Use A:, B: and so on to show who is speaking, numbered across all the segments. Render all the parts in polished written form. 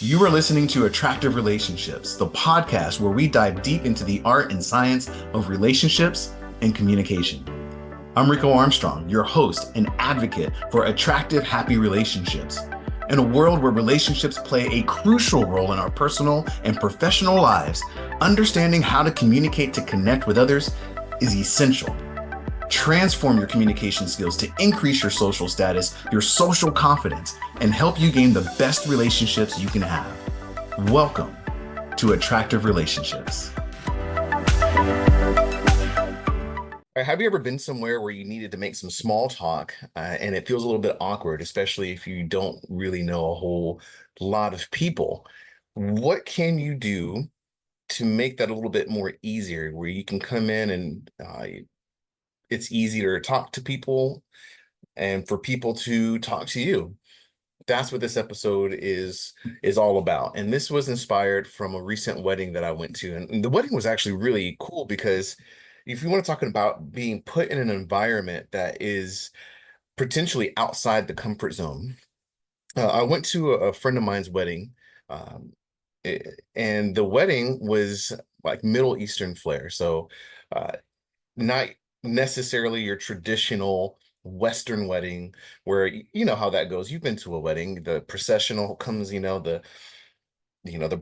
A: You are listening to Attractive Relationships, the podcast where we dive deep into the art and science of relationships and communication. I'm Rico Armstrong, your host and advocate for attractive, happy relationships. In a world where relationships play a crucial role in our personal and professional lives, understanding how to communicate to connect with others is essential. Transform your communication skills to increase your social status, your social confidence, and help you gain the best relationships you can have. Welcome to Attractive Relationships. Have you ever been somewhere where you needed to make some small talk and it feels a little bit awkward, especially if you don't really know a whole lot of people? What can you do to make that a little bit more easier, where you can come in and it's easier to talk to people and for people to talk to you? That's what this episode is all about. And this was inspired from a recent wedding that I went to. And the wedding was actually really cool because if you want to talk about being put in an environment that is potentially outside the comfort zone, I went to a friend of mine's wedding, um, and the wedding was like Middle Eastern flair. So uh, not necessarily your traditional Western wedding where you know how that goes. You've been to a wedding, the processional comes, the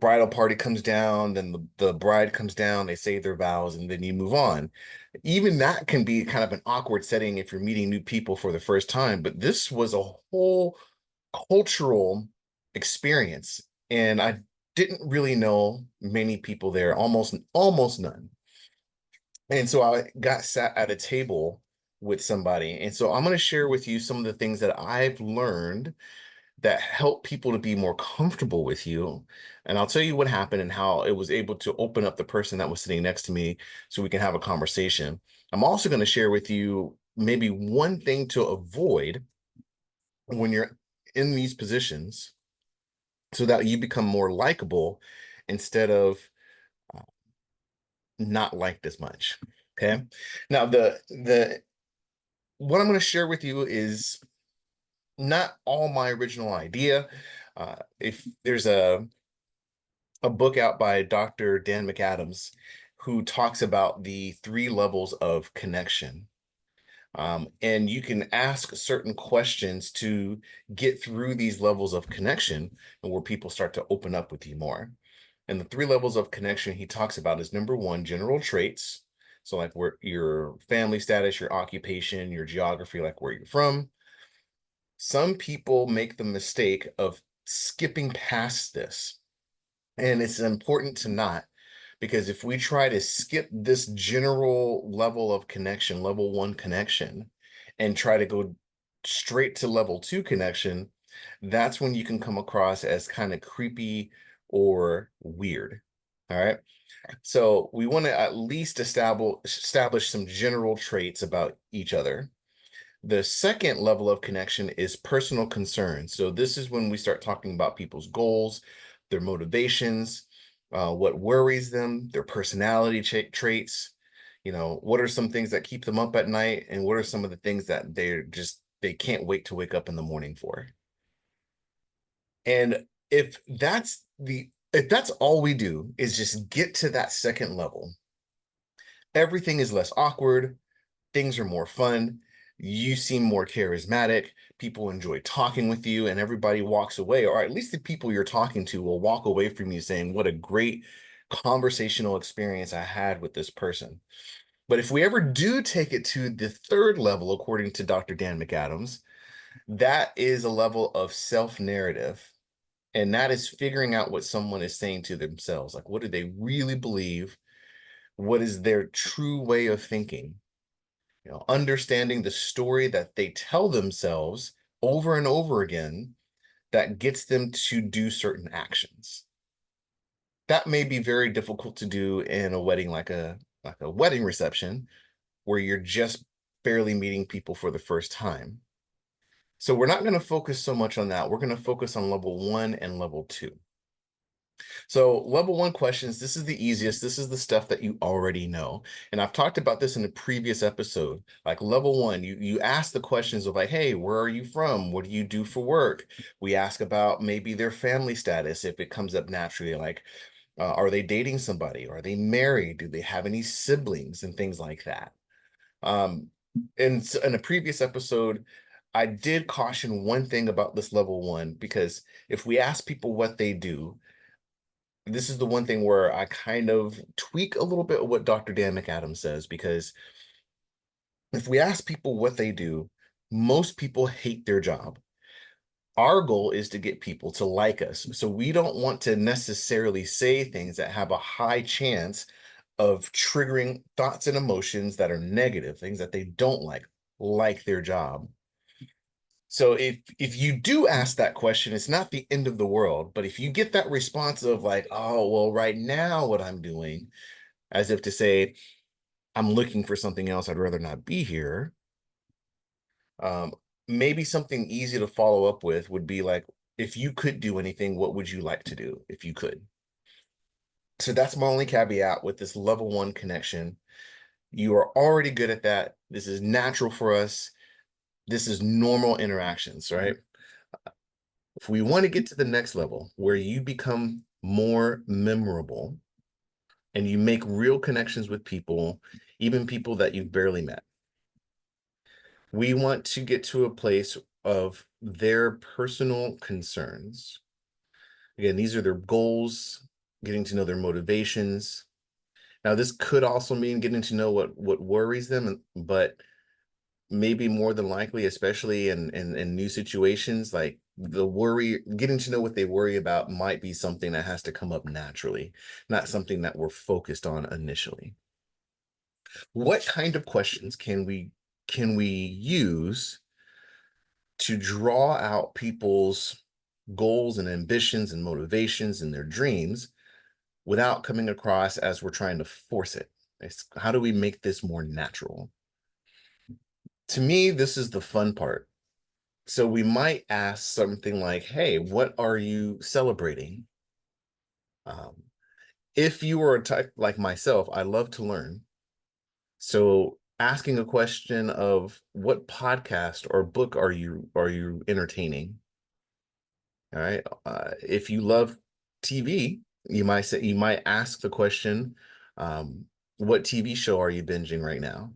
A: bridal party comes down, then the bride comes down, they say their vows, and then you move on. Even that can be kind of an awkward setting if you're meeting new people for the first time, but this was a whole cultural experience, and I didn't really know many people there, almost none. And so I got sat at a table with somebody. And so I'm going to share with you some of the things that I've learned that help people to be more comfortable with you. And I'll tell you what happened and how it was able to open up the person that was sitting next to me so we can have a conversation. I'm also going to share with you maybe one thing to avoid when you're in these positions so that you become more likable instead of uh, not liked as much. Okay. Now the what I'm going to share with you is not all my original idea. If there's a book out by Dr. Dan McAdams who talks about the three levels of connection. And you can ask certain questions to get through these levels of connection and where people start to open up with you more. And the three levels of connection he talks about is number one, general traits. So like where your family status, your occupation, your geography, like where you're from. Some people make the mistake of skipping past this. And it's important to not, because if we try to skip this general level of connection, level one connection, and try to go straight to level two connection, that's when you can come across as kind of creepy or weird. All right. So we want to at least establish some general traits about each other. The second level of connection is personal concern. So this is when we start talking about people's goals, their motivations, what worries them, their personality traits. What are some things that keep them up at night, and what are some of the things that they can't wait to wake up in the morning for. And if that's all we do is just get to that second level, everything is less awkward, things are more fun, you seem more charismatic, people enjoy talking with you, and everybody walks away, or at least the people you're talking to will walk away from you saying, what a great conversational experience I had with this person. But if we ever do take it to the third level, according to Dr. Dan McAdams, that is a level of self-narrative. And that is figuring out what someone is saying to themselves. Like, what do they really believe? What is their true way of thinking? Understanding the story that they tell themselves over and over again that gets them to do certain actions. That may be very difficult to do in a wedding, like a wedding reception, where you're just barely meeting people for the first time. So we're not going to focus so much on that. We're going to focus on level one and level two. So, level one questions, this is the easiest. This is the stuff that you already know. And I've talked about this in a previous episode. Like level one, you ask the questions of like, hey, where are you from? What do you do for work? We ask about maybe their family status if it comes up naturally, like are they dating somebody? Are they married? Do they have any siblings and things like that? Um, in a previous episode, I did caution one thing about this level one because if we ask people what they do, this is the one thing where I kind of tweak a little bit of what Dr. Dan McAdams says, because if we ask people what they do, most people hate their job. Our goal is to get people to like us. So we don't want to necessarily say things that have a high chance of triggering thoughts and emotions that are negative, things that they don't like their job. So if you do ask that question, it's not the end of the world. But if you get that response of like, oh, well, right now what I'm doing, as if to say, I'm looking for something else, I'd rather not be here. Um, Maybe something easy to follow up with would be like, if you could do anything, what would you like to do if you could? So that's my only caveat with this level one connection. You are already good at that. This is natural for us. This is normal interactions, right? If we want to get to the next level where you become more memorable and you make real connections with people, even people that you've barely met, we want to get to a place of their personal concerns. Again, these are their goals, getting to know their motivations. Now, this could also mean getting to know what worries them, but maybe more than likely, especially in new situations, like the worry, getting to know what they worry about might be something that has to come up naturally, not something that we're focused on initially. What kind of questions can we use to draw out people's goals and ambitions and motivations and their dreams without coming across as we're trying to force it? How do we make this more natural? To me, this is the fun part. So we might ask something like, hey, what are you celebrating? Um, if you were a type like myself, I love to learn. So asking a question of what podcast or book are you entertaining? All right. If you love TV, you might ask the question, what TV show are you binging right now?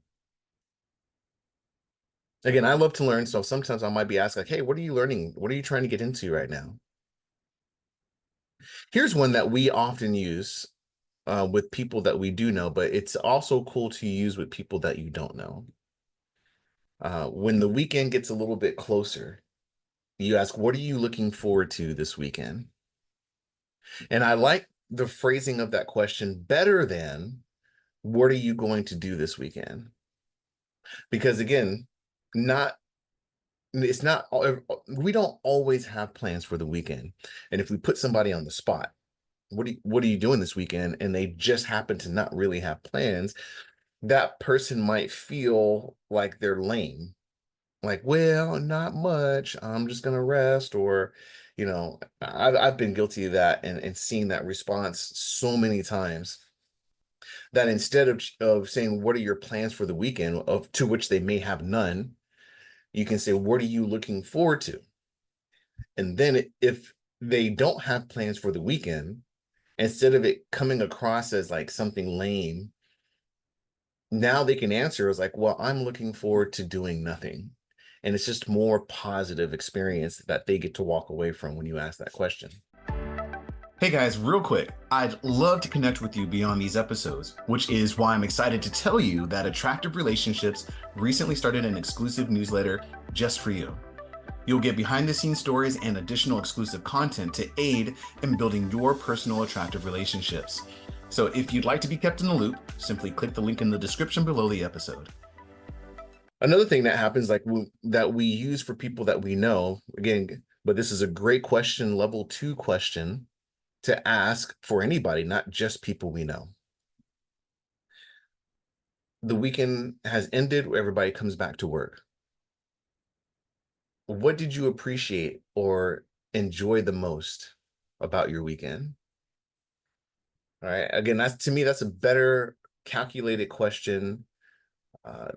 A: Again, I love to learn, so sometimes I might be asked like, hey, what are you learning? What are you trying to get into right now? Here's one that we often use with people that we do know, but it's also cool to use with people that you don't know. When the weekend gets a little bit closer, you ask, what are you looking forward to this weekend? And I like the phrasing of that question better than, what are you going to do this weekend? Because again, not it's not we don't always have plans for the weekend. And if we put somebody on the spot, what are you doing this weekend? And they just happen to not really have plans, that person might feel like they're lame. Like, well, not much. I'm just gonna rest, or, I've been guilty of that and seeing that response so many times that instead of saying, what are your plans for the weekend, of to which they may have none, you can say, what are you looking forward to? And then if they don't have plans for the weekend, instead of it coming across as like something lame, now they can answer as like, well, I'm looking forward to doing nothing. And it's just more positive experience that they get to walk away from when you ask that question. Hey guys, real quick, I'd love to connect with you beyond these episodes, which is why I'm excited to tell you that Attractive Relationships recently started an exclusive newsletter just for you. You'll get behind the scenes stories and additional exclusive content to aid in building your personal attractive relationships. So if you'd like to be kept in the loop, simply click the link in the description below the episode. Another thing that happens, like that we use for people that we know, again, but this is a great question, level 2 question to ask for anybody, not just people we know. The weekend has ended, everybody comes back to work. What did you appreciate or enjoy the most about your weekend? All right. Again, that's to me, that's a better calculated question,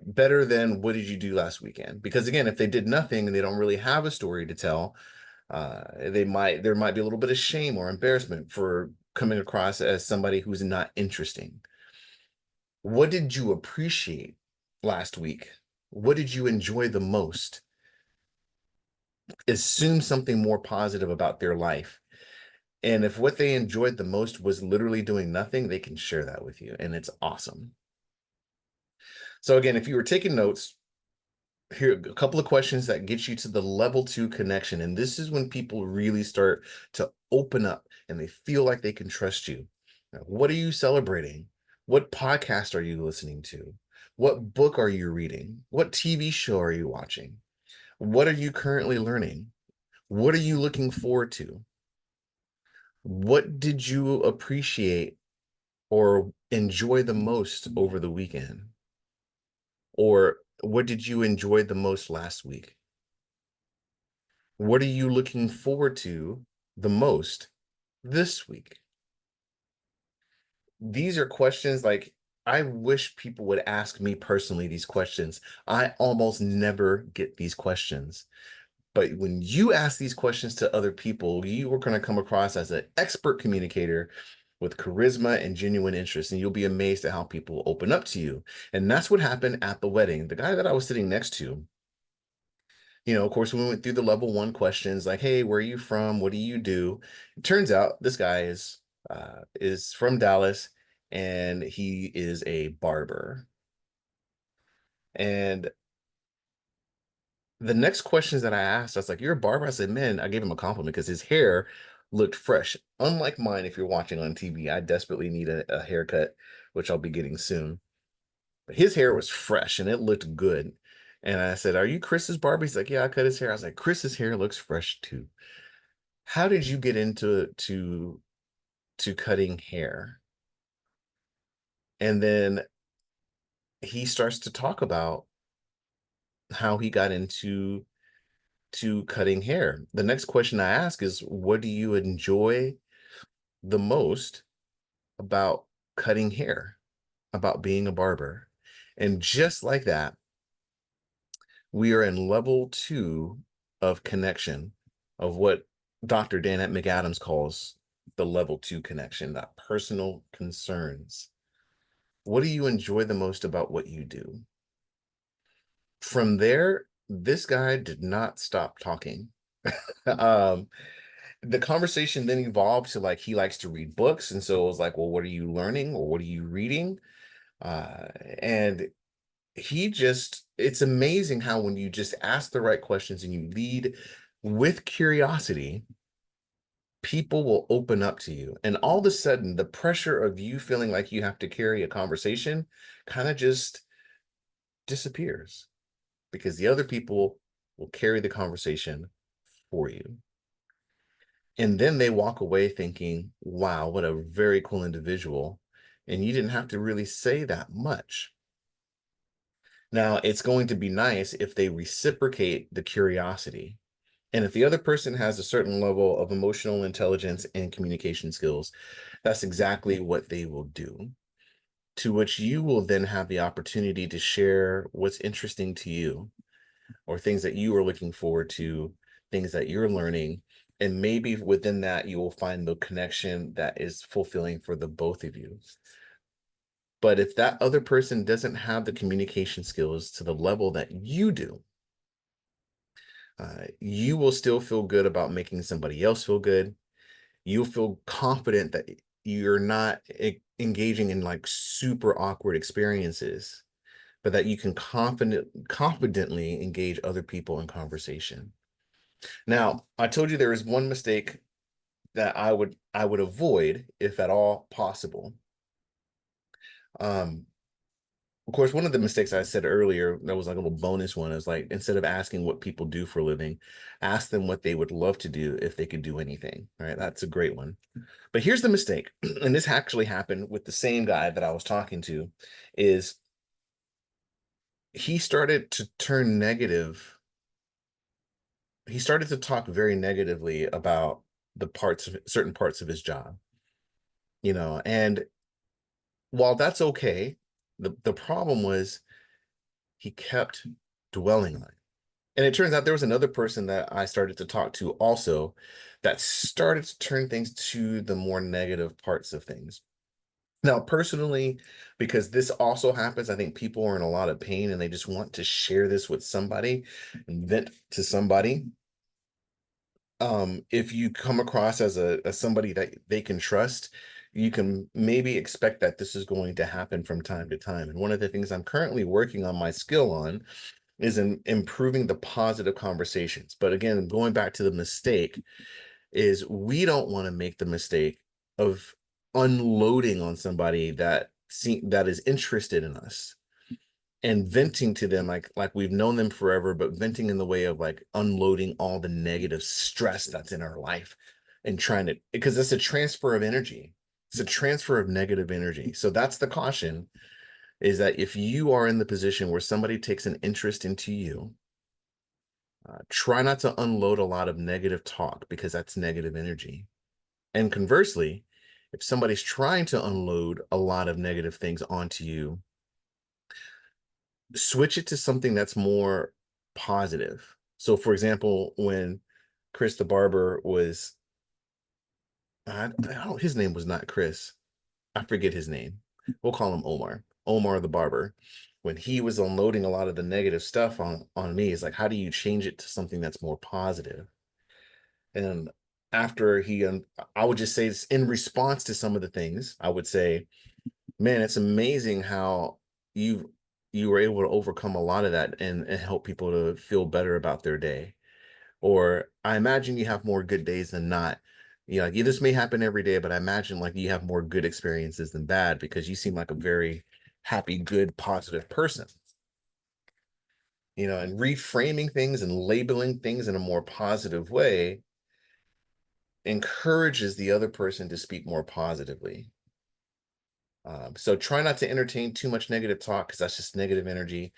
A: better than what did you do last weekend? Because again, if they did nothing and they don't really have a story to tell, there might be a little bit of shame or embarrassment for coming across as somebody who's not interesting. What did you appreciate last week? What did you enjoy the most? Assume something more positive about their life. And if what they enjoyed the most was literally doing nothing, they can share that with you. And it's awesome. So, again, if you were taking notes, here are a couple of questions that get you to the level 2 connection. And this is when people really start to open up and they feel like they can trust you. Now, what are you celebrating? What podcast are you listening to? What book are you reading? What TV show are you watching? What are you currently learning? What are you looking forward to? What did you appreciate or enjoy the most over the weekend? Or what did you enjoy the most last week? What are you looking forward to the most this week? These are questions like I wish people would ask me personally these questions. I almost never get these questions. But when you ask these questions to other people, you are going to come across as an expert communicator with charisma and genuine interest. And you'll be amazed at how people open up to you. And that's what happened at the wedding. The guy that I was sitting next to, of course, we went through the level 1 questions like, hey, where are you from? What do you do? It turns out this guy is from Dallas and he is a barber. And the next questions that I asked, I was like, "You're a barber?" I said, "Man," I gave him a compliment because his hair looked fresh. Unlike mine, if you're watching on TV, I desperately need a haircut, which I'll be getting soon. But his hair was fresh and it looked good. And I said, "Are you Chris's barber?" He's like, "Yeah, I cut his hair." I was like, "Chris's hair looks fresh too. How did you get into to cutting hair?" And then he starts to talk about how he got into to cutting hair. The next question I ask is, "What do you enjoy the most about cutting hair, about being a barber?" And just like that, we are in level 2 of connection of what Dr. Danette McAdams calls the level 2 connection, that personal concerns. What do you enjoy the most about what you do? From there, this guy did not stop talking. um, the conversation then evolved to like he likes to read books. And so it was like, well, what are you learning or what are you reading? And it's amazing how when you just ask the right questions and you lead with curiosity, people will open up to you. And all of a sudden, the pressure of you feeling like you have to carry a conversation kind of just disappears because the other people will carry the conversation for you. And then they walk away thinking, wow, what a very cool individual. And you didn't have to really say that much. Now, it's going to be nice if they reciprocate the curiosity. And if the other person has a certain level of emotional intelligence and communication skills, that's exactly what they will do. To which you will then have the opportunity to share what's interesting to you or things that you are looking forward to, things that you're learning. And maybe within that, you will find the connection that is fulfilling for the both of you. But if that other person doesn't have the communication skills to the level that you do, you will still feel good about making somebody else feel good. You'll feel confident that you're not engaging in like super awkward experiences, but that you can confidently engage other people in conversation. Now, I told you there is one mistake that I would avoid if at all possible. Um, Of course, one of the mistakes I said earlier, that was like a little bonus one, is like instead of asking what people do for a living, ask them what they would love to do if they could do anything. Right? That's a great one. But here's the mistake, and this actually happened with the same guy that I was talking to, is he started to turn negative. He started to talk very negatively about the parts of certain parts of his job. And while that's okay, the problem was he kept dwelling on it. And it turns out there was another person that I started to talk to also that started to turn things to the more negative parts of things. Now, personally, because this also happens, I think people are in a lot of pain and they just want to share this with somebody and vent to somebody. If you come across as somebody that they can trust, you can maybe expect that this is going to happen from time to time. And one of the things I'm currently working on my skill on is in improving the positive conversations. But again, going back to the mistake, is we don't want to make the mistake of unloading on somebody that is interested in us and venting to them like we've known them forever, but venting in the way of like unloading all the negative stress that's in our life and trying to, because it's a transfer of energy. It's a transfer of negative energy. So that's the caution, is that if you are in the position where somebody takes an interest into you, try not to unload a lot of negative talk because that's negative energy. And conversely, if somebody's trying to unload a lot of negative things onto you, switch it to something that's more positive. So, for example, when Chris the barber was, his name was not Chris. I forget his name. We'll call him Omar. Omar the barber. When he was unloading a lot of the negative stuff on me, it's like, how do you change it to something that's more positive? And after I would just say this in response to some of the things, I would say, man, it's amazing how you you were able to overcome a lot of that and help people to feel better about their day. Or I imagine you have more good days than not. Like, this may happen every day, but I imagine like you have more good experiences than bad because you seem like a very happy, good, positive person. And reframing things and labeling things in a more positive way encourages the other person to speak more positively. So try not to entertain too much negative talk because that's just negative energy,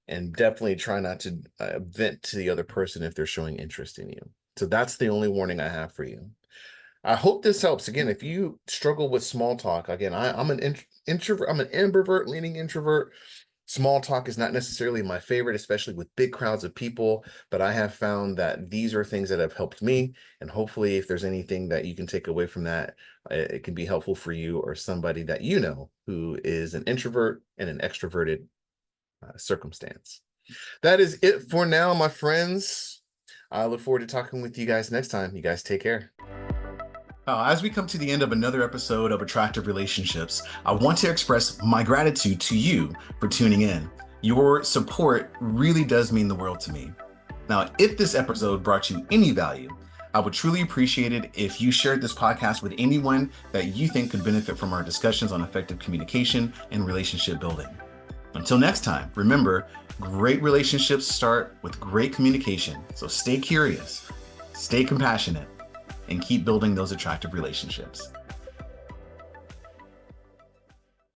A: and definitely try not to vent to the other person if they're showing interest in you. So that's the only warning I have for you. I hope this helps. Again, if you struggle with small talk, again, I'm an introvert. I'm an ambivert, leaning introvert. Small talk is not necessarily my favorite, especially with big crowds of people, but I have found that these are things that have helped me. And hopefully, if there's anything that you can take away from that, it can be helpful for you or somebody that you know who is an introvert in an extroverted circumstance. That is it for now, my friends. I look forward to talking with you guys next time. You guys take care. As we come to the end of another episode of Attractive Relationships, I want to express my gratitude to you for tuning in. Your support really does mean the world to me. Now, if this episode brought you any value, I would truly appreciate it if you shared this podcast with anyone that you think could benefit from our discussions on effective communication and relationship building. Until next time, remember, great relationships start with great communication. So stay curious, stay compassionate, and keep building those attractive relationships.